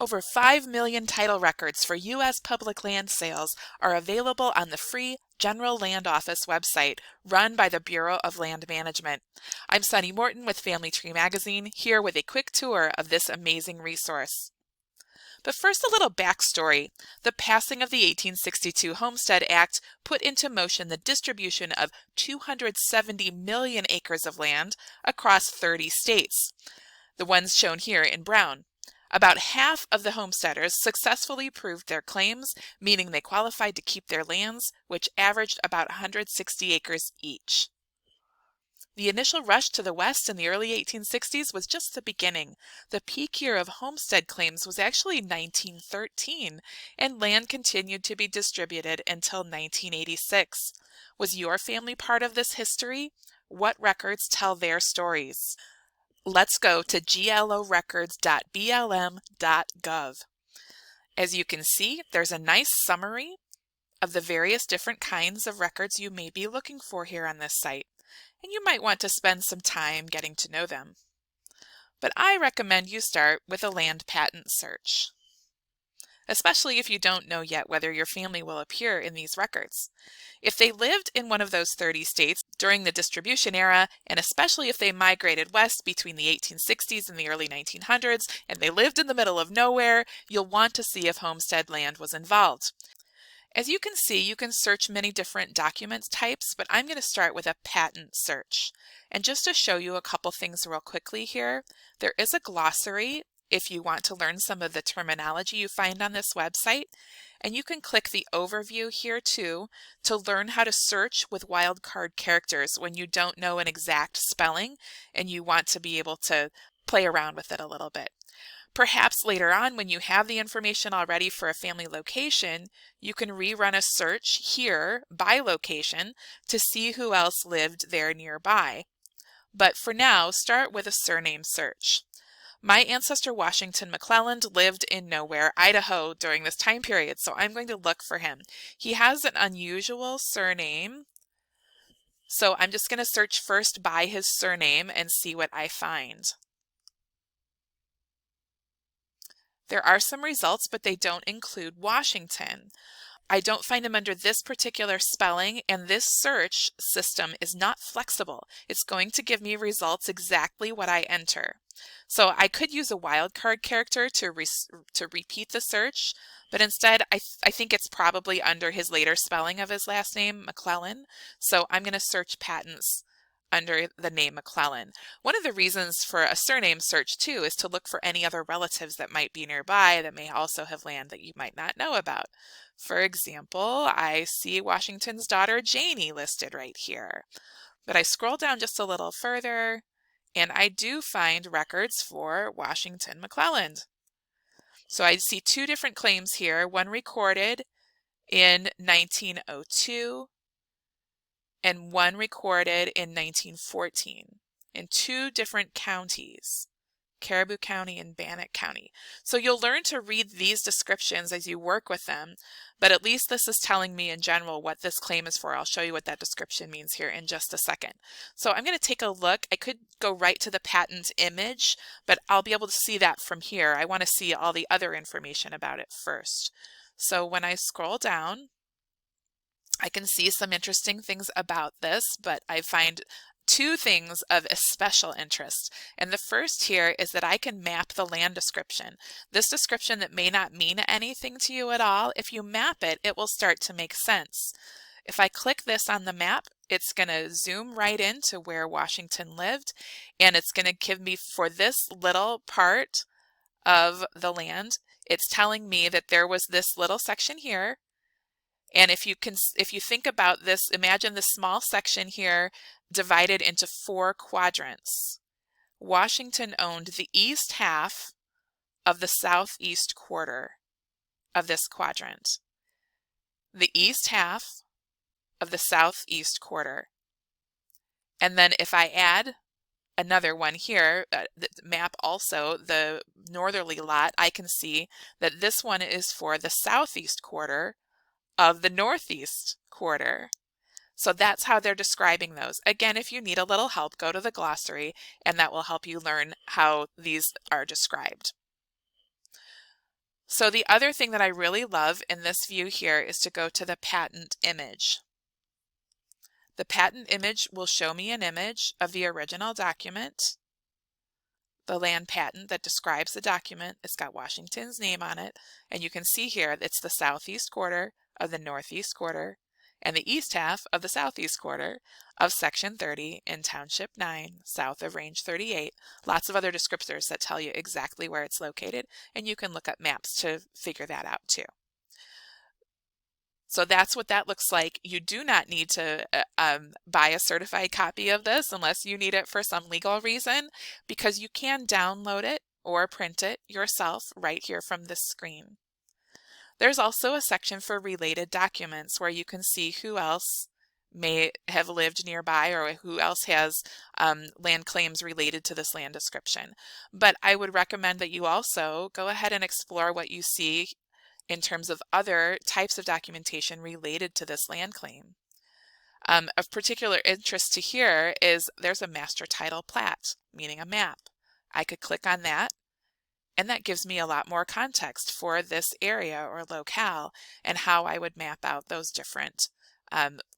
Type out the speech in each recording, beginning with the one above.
Over 5 million title records for U.S. public land sales are available on the free General Land Office website run by the Bureau of Land Management. I'm Sunny Morton with Family Tree Magazine, here with a quick tour of this amazing resource. But first, a little backstory. The passing of the 1862 Homestead Act put into motion the distribution of 270 million acres of land across 30 states, the ones shown here in brown. About half of the homesteaders successfully proved their claims, meaning they qualified to keep their lands, which averaged about 160 acres each. The initial rush to the west in the early 1860s was just the beginning. The peak year of homestead claims was actually 1913, and land continued to be distributed until 1986. Was your family part of this history? What records tell their stories? Let's go to glorecords.blm.gov. As you can see, there's a nice summary of the various different kinds of records you may be looking for here on this site, and you might want to spend some time getting to know them. But I recommend you start with a land patent search, especially if you don't know yet whether your family will appear in these records. If they lived in one of those 30 states during the distribution era, and especially if they migrated west between the 1860s and the early 1900s, and they lived in the middle of nowhere, you'll want to see if homestead land was involved. As you can see, you can search many different document types, but I'm going to start with a patent search. And just to show you a couple things real quickly here, there is a glossary if you want to learn some of the terminology you find on this website. And you can click the overview here too to learn how to search with wildcard characters when you don't know an exact spelling and you want to be able to play around with it a little bit. Perhaps later on, when you have the information already for a family location, you can rerun a search here by location to see who else lived there nearby. But for now, start with a surname search. My ancestor Washington McClelland lived in Nowhere, Idaho during this time period, so I'm going to look for him. He has an unusual surname, so I'm just going to search first by his surname and see what I find. There are some results, but they don't include Washington. I don't find him under this particular spelling, and this search system is not flexible. It's going to give me results exactly what I enter. So I could use a wildcard character to repeat the search, but instead I think it's probably under his later spelling of his last name, McClellan. So I'm going to search patents under the name McClellan. One of the reasons for a surname search too is to look for any other relatives that might be nearby that may also have land that you might not know about. For example, I see Washington's daughter Janie listed right here. But I scroll down just a little further and I do find records for Washington McClelland. So I see two different claims here, one recorded in 1902 and one recorded in 1914 in two different counties, Caribou County and Bannock County. So you'll learn to read these descriptions as you work with them, but at least this is telling me in general what this claim is for. I'll show you what that description means here in just a second. So I'm going to take a look. I could go right to the patent image, but I'll be able to see that from here. I want to see all the other information about it first. So when I scroll down, I can see some interesting things about this, but I find two things of especial interest. And the first here is that I can map the land description. This description that may not mean anything to you at all, if you map it, it will start to make sense. If I click this on the map, it's going to zoom right into where Washington lived, and it's going to give me, for this little part of the land, it's telling me that there was this little section here. And if you think about this, imagine this small section here divided into 4 quadrants. Washington owned the east half of the southeast quarter of this quadrant. The east half of the southeast quarter. And then if I add another one here, the map also, the northerly lot, I can see that this one is for the southeast quarter of the northeast quarter. So that's how they're describing those. Again, if you need a little help, go to the glossary and that will help you learn how these are described. So the other thing that I really love in this view here is to go to the patent image. The patent image will show me an image of the original document, the land patent that describes the document. It's got Washington's name on it, and you can see here it's the southeast quarter of the northeast quarter and the east half of the southeast quarter of Section 30 in Township 9, south of Range 38. Lots of other descriptors that tell you exactly where it's located, and you can look up maps to figure that out too. So that's what that looks like. You do not need to buy a certified copy of this unless you need it for some legal reason, because you can download it or print it yourself right here from this screen. There's also a section for related documents where you can see who else may have lived nearby or who else has land claims related to this land description. But I would recommend that you also go ahead and explore what you see in terms of other types of documentation related to this land claim. Of particular interest to here is there's a master title plat, meaning a map. I could click on that, and that gives me a lot more context for this area or locale and how I would map out those different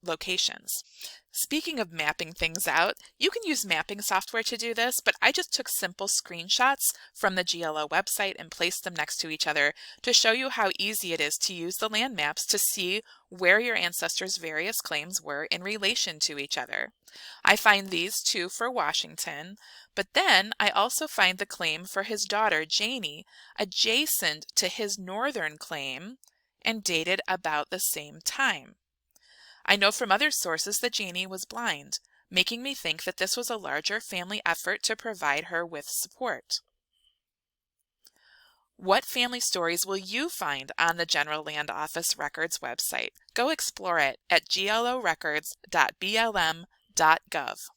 locations. Speaking of mapping things out, you can use mapping software to do this, but I just took simple screenshots from the GLO website and placed them next to each other to show you how easy it is to use the land maps to see where your ancestors' various claims were in relation to each other. I find these two for Washington, but then I also find the claim for his daughter, Janie, adjacent to his northern claim and dated about the same time. I know from other sources that Janie was blind, making me think that this was a larger family effort to provide her with support. What family stories will you find on the General Land Office Records website? Go explore it at glorecords.blm.gov.